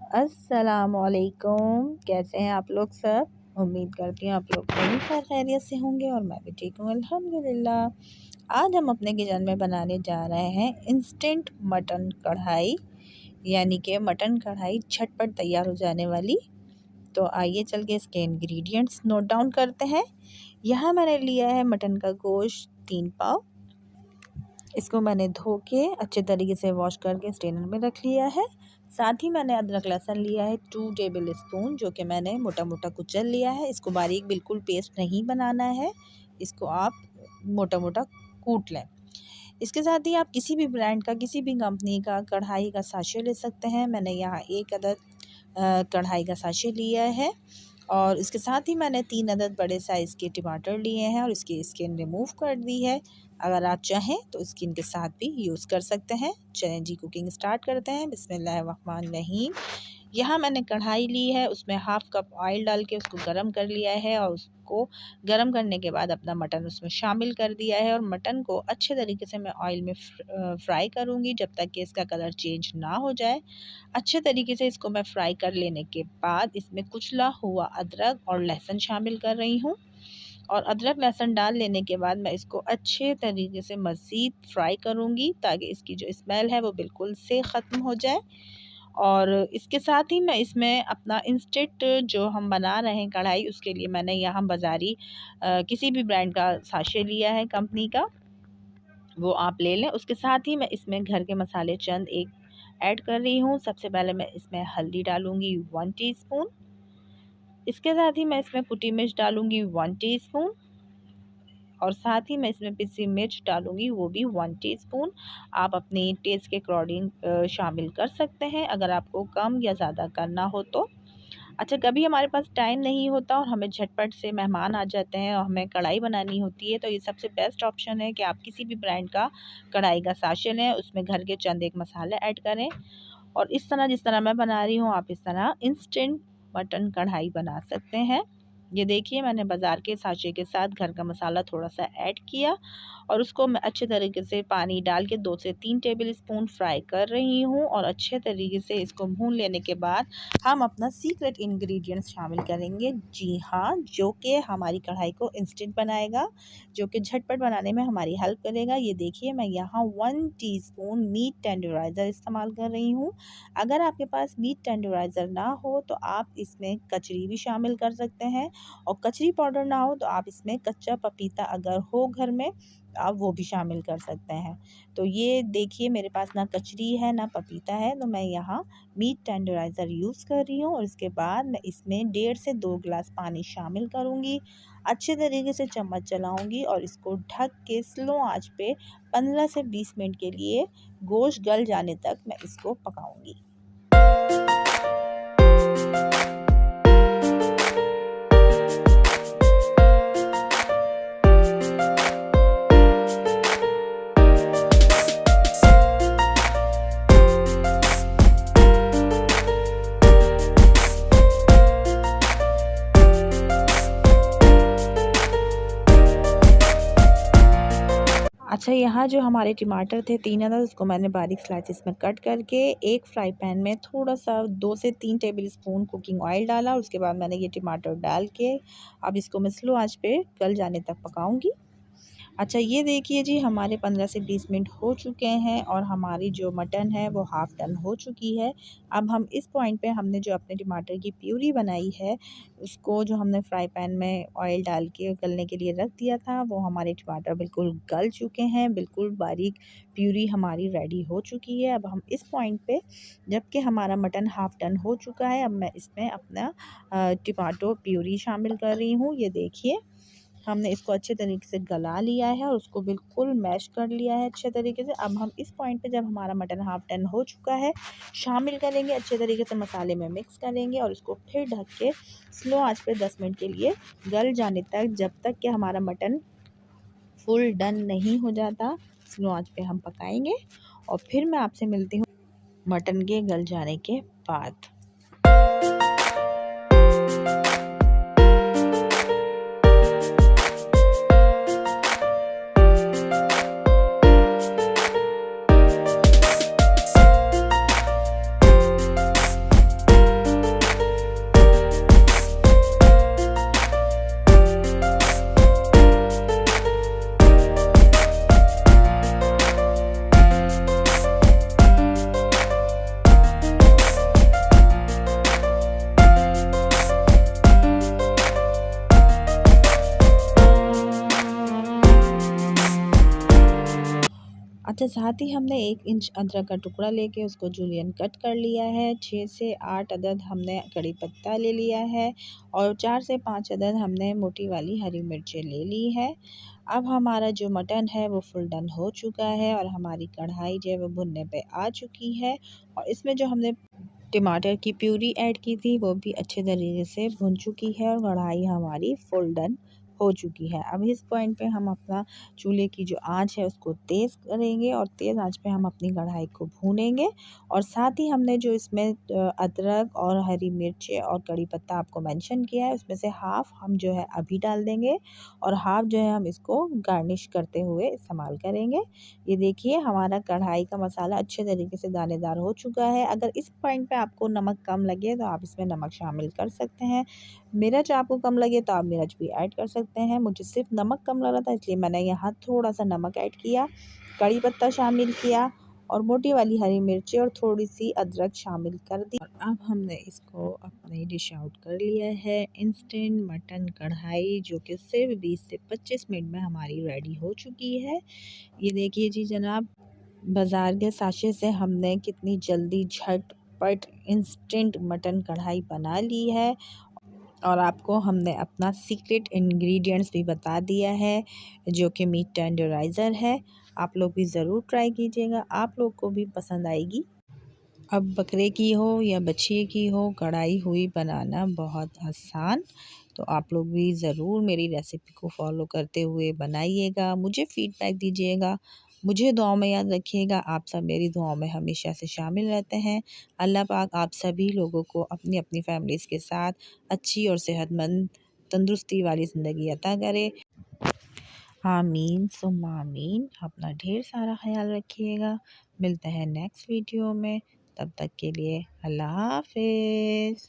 अस्सलामुअलैकुम। कैसे हैं आप लोग सब? उम्मीद करती हूँ आप लोग भी खैर खैरियत से होंगे और मैं भी ठीक हूँ अल्हम्दुलिल्लाह। आज हम अपने किचन में बनाने जा रहे हैं इंस्टेंट मटन कढ़ाई, यानी कि मटन कढ़ाई झटपट तैयार हो जाने वाली। तो आइए चल के इसके इंग्रेडिएंट्स नोट डाउन करते हैं। यहाँ मैंने लिया है मटन का गोश्त 3 पाव। इसको मैंने धो के अच्छे तरीके से वॉश करके स्ट्रेनर में रख लिया है। साथ ही मैंने अदरक लहसुन लिया है 2 टेबल स्पून, जो कि मैंने मोटा मोटा कुचल लिया है। इसको बारीक बिल्कुल पेस्ट नहीं बनाना है, इसको आप मोटा मोटा कूट लें। इसके साथ ही आप किसी भी ब्रांड का, किसी भी कंपनी का कढ़ाई का साशे ले सकते हैं। मैंने यहाँ 1 अदद कढ़ाई का साशे लिया है और इसके साथ ही मैंने 3 अदद बड़े साइज़ के टमाटर लिए हैं और इसकी स्किन रिमूव कर दी है। अगर आप चाहें तो स्किन के साथ भी यूज़ कर सकते हैं। चलें जी कुकिंग स्टार्ट करते हैं। बिस्मिल्लाहिर्रहमानिर्रहीम। यहाँ मैंने कढ़ाई ली है, उसमें हाफ़ कप ऑयल डाल के उसको गरम कर लिया है और उसको गरम करने के बाद अपना मटन उसमें शामिल कर दिया है और मटन को अच्छे तरीके से मैं ऑयल में फ्राई करूँगी जब तक कि इसका कलर चेंज ना हो जाए। अच्छे तरीके से इसको मैं फ्राई कर लेने के बाद इसमें कुचला हुआ अदरक और लहसुन शामिल कर रही हूँ और अदरक लहसुन डाल लेने के बाद मैं इसको अच्छे तरीके से मज़ीद फ्राई करूँगी ताकि इसकी जो स्मेल है वो बिल्कुल से ख़त्म हो जाए। और इसके साथ ही मैं इसमें अपना इंस्टेंट जो हम बना रहे हैं कढ़ाई, उसके लिए मैंने यहाँ बाज़ारी किसी भी ब्रांड का साशे लिया है कंपनी का, वो आप ले लें। उसके साथ ही मैं इसमें घर के मसाले चंद एक ऐड कर रही हूँ। सबसे पहले मैं इसमें हल्दी डालूँगी 1 टीस्पून। इसके साथ ही मैं इसमें कुटी मिर्च डालूँगी 1 टीस्पून और साथ ही मैं इसमें पिसी मिर्च डालूँगी, वो भी 1 टीस्पून। आप अपने टेस्ट के अकॉर्डिंग शामिल कर सकते हैं अगर आपको कम या ज़्यादा करना हो तो। अच्छा, कभी हमारे पास टाइम नहीं होता और हमें झटपट से मेहमान आ जाते हैं और हमें कढ़ाई बनानी होती है, तो ये सबसे बेस्ट ऑप्शन है कि आप किसी भी ब्रांड का कढ़ाई का साशे लें, उसमें घर के चंद एक मसाले ऐड करें और इस तरह जिस तरह मैं बना रही हूँ आप इस तरह इंस्टेंट मटन कढ़ाई बना सकते हैं। ये देखिए मैंने बाज़ार के साशे के साथ घर का मसाला थोड़ा सा ऐड किया और उसको मैं अच्छे तरीके से पानी डाल के 2 से 3 टेबल स्पून फ्राई कर रही हूँ और अच्छे तरीके से इसको भून लेने के बाद हम अपना सीक्रेट इंग्रेडिएंट्स शामिल करेंगे। जी हाँ, जो कि हमारी कढ़ाई को इंस्टेंट बनाएगा, जो कि झटपट बनाने में हमारी हेल्प करेगा। ये देखिए मैं यहाँ 1 टीस्पून मीट टेंडराइज़र इस्तेमाल कर रही हूँ। अगर आपके पास मीट टेंडराइज़र ना हो तो आप इसमें कचरी भी शामिल कर सकते हैं और कचरी पाउडर ना हो तो आप इसमें कच्चा पपीता अगर हो घर में आप वो भी शामिल कर सकते हैं। तो ये देखिए मेरे पास ना कचरी है ना पपीता है, तो मैं यहाँ मीट टेंडराइज़र यूज़ कर रही हूँ और इसके बाद मैं इसमें 1.5 से 2 गिलास पानी शामिल करूँगी। अच्छे तरीके से चम्मच चलाऊँगी और इसको ढक के स्लो आंच पे 15 से 20 मिनट के लिए गोश्त गल जाने तक मैं इसको पकाऊँगी। अच्छा, यहाँ जो हमारे टमाटर थे 3 अदद, उसको मैंने बारीक स्लाइसेस में कट करके एक फ्राई पैन में थोड़ा सा 2 से 3 टेबल स्पून कुकिंग ऑयल डाला और उसके बाद मैंने ये टमाटर डाल के अब इसको मैं स्लो आंच पे गल जाने तक पकाऊंगी। अच्छा, ये देखिए जी हमारे 15 से 20 मिनट हो चुके हैं और हमारी जो मटन है वो हाफ़ डन हो चुकी है। अब हम इस पॉइंट पे हमने जो अपने टमाटर की प्यूरी बनाई है, उसको जो हमने फ्राई पैन में ऑयल डाल के गलने के लिए रख दिया था, वो हमारे टमाटर बिल्कुल गल चुके हैं, बिल्कुल बारीक प्यूरी हमारी रेडी हो चुकी है। अब हम इस पॉइंट पे जबकि हमारा मटन हाफ़ डन हो चुका है, अब मैं इसमें अपना टमाटो प्यूरी शामिल कर रही हूँ। ये देखिए हमने इसको अच्छे तरीके से गला लिया है और उसको बिल्कुल मैश कर लिया है अच्छे तरीके से। अब हम इस पॉइंट पे जब हमारा मटन हाफ़ डन हो चुका है शामिल करेंगे, अच्छे तरीके से मसाले में मिक्स करेंगे और इसको फिर ढक के स्लो आंच पे 10 मिनट के लिए गल जाने तक, जब तक कि हमारा मटन फुल डन नहीं हो जाता, स्लो आंच पे हम पकाएंगे और फिर मैं आपसे मिलती हूँ मटन के गल जाने के बाद। अच्छा, साथ ही हमने 1 इंच अदरक का टुकड़ा लेके उसको जूलियन कट कर लिया है। 6 से 8 अदद हमने कड़ी पत्ता ले लिया है और 4 से 5 अदद हमने मोटी वाली हरी मिर्चें ले ली है। अब हमारा जो मटन है वो फुल डन हो चुका है और हमारी कढ़ाई जो है वो भुनने पे आ चुकी है और इसमें जो हमने टमाटर की प्यूरी ऐड की थी वो भी अच्छे तरीके से भुन चुकी है और कढ़ाई हमारी फुल डन हो चुकी है। अब इस पॉइंट पे हम अपना चूल्हे की जो आंच है उसको तेज़ करेंगे और तेज़ आंच पे हम अपनी कढ़ाई को भूनेंगे और साथ ही हमने जो इसमें अदरक और हरी मिर्च और कड़ी पत्ता आपको मेंशन किया है उसमें से हाफ़ हम जो है अभी डाल देंगे और हाफ़ जो है हम इसको गार्निश करते हुए इस्तेमाल करेंगे। ये देखिए हमारा कढ़ाई का मसाला अच्छे तरीके से दानेदार हो चुका है। अगर इस पॉइंट पे आपको नमक कम लगे तो आप इसमें नमक शामिल कर सकते हैं। मिर्च आपको कम लगे तो आप मिर्च भी ऐड कर सकते हैं। मुझे सिर्फ नमक कम लग रहा था इसलिए मैंने यहाँ थोड़ा सा नमक ऐड किया, कड़ी पत्ता शामिल किया और मोटी वाली हरी मिर्ची और थोड़ी सी अदरक शामिल कर दी और अब हमने इसको अपने डिश आउट कर लिया है। इंस्टेंट मटन कढ़ाई जो कि सिर्फ 20 से 25 मिनट में हमारी रेडी हो चुकी है। ये देखिए जी जनाब, बाज़ार के साशे से हमने कितनी जल्दी झटपट इंस्टेंट मटन कढ़ाई बना ली है और आपको हमने अपना सीक्रेट इंग्रेडिएंट्स भी बता दिया है जो कि मीट टेंडराइज़र है। आप लोग भी ज़रूर ट्राई कीजिएगा, आप लोग को भी पसंद आएगी। अब बकरे की हो या बछिए की हो, कढ़ाई हुई बनाना बहुत आसान। तो आप लोग भी ज़रूर मेरी रेसिपी को फॉलो करते हुए बनाइएगा, मुझे फ़ीडबैक दीजिएगा। मुझे दुआओं में याद रखिएगा, आप सब मेरी दुआओं में हमेशा से शामिल रहते हैं। अल्लाह पाक आप सभी लोगों को अपनी अपनी फैमिलीज़ के साथ अच्छी और सेहतमंद तंदुरुस्ती वाली ज़िंदगी अता करे। आमीन सुम्मा आमीन। अपना ढेर सारा ख्याल रखिएगा। मिलते हैं नेक्स्ट वीडियो में, तब तक के लिए अल्लाह हाफ़िज़।